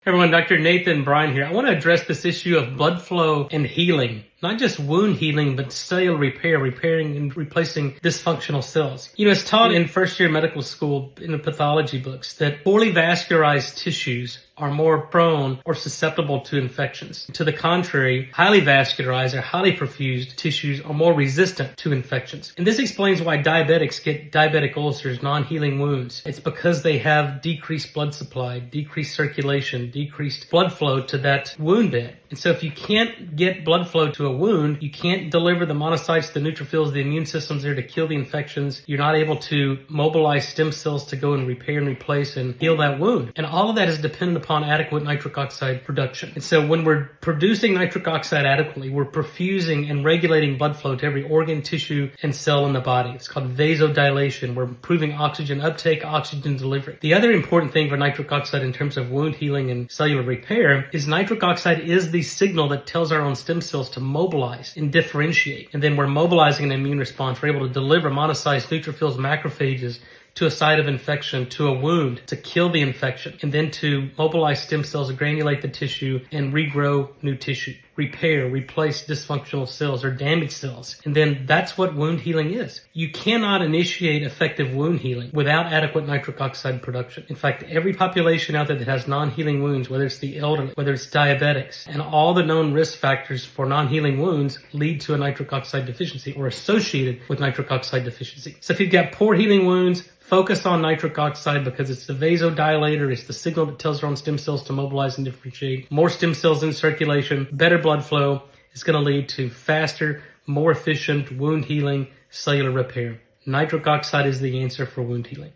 Hey everyone, Dr. Nathan Bryan here. I want to address this issue of blood flow and healing. Not just wound healing, but cellular repair, repairing and replacing dysfunctional cells. It's taught in first year medical school in the pathology books that poorly vascularized tissues are more prone or susceptible to infections. To the contrary, highly vascularized or highly perfused tissues are more resistant to infections. And this explains why diabetics get diabetic ulcers, non-healing wounds. It's because they have decreased blood supply, decreased circulation, decreased blood flow to that wound bed. And so if you can't get blood flow to a wound, you can't deliver the monocytes, the neutrophils, the immune system's there to kill the infections. You're not able to mobilize stem cells to go and repair and replace and heal that wound. And all of that is dependent upon adequate nitric oxide production. And so when we're producing nitric oxide adequately, we're perfusing and regulating blood flow to every organ, tissue, and cell in the body. It's called vasodilation. We're improving oxygen uptake, oxygen delivery. The other important thing for nitric oxide in terms of wound healing and cellular repair is nitric oxide is the signal that tells our own stem cells to mobilize and differentiate. And then we're mobilizing an immune response. We're able to deliver monocytes, neutrophils, macrophages to a site of infection, to a wound, to kill the infection, and then to mobilize stem cells, granulate the tissue, and regrow new tissue, repair, replace dysfunctional cells or damaged cells. And then that's what wound healing is. You cannot initiate effective wound healing without adequate nitric oxide production. In fact, every population out there that has non-healing wounds, whether it's the elderly, whether it's diabetics, and all the known risk factors for non-healing wounds lead to a nitric oxide deficiency or associated with nitric oxide deficiency. So if you've got poor healing wounds, focus on nitric oxide because it's the vasodilator. It's the signal that tells our own stem cells to mobilize and differentiate. More stem cells in circulation, better blood flow is going to lead to faster, more efficient wound healing, cellular repair. Nitric oxide is the answer for wound healing.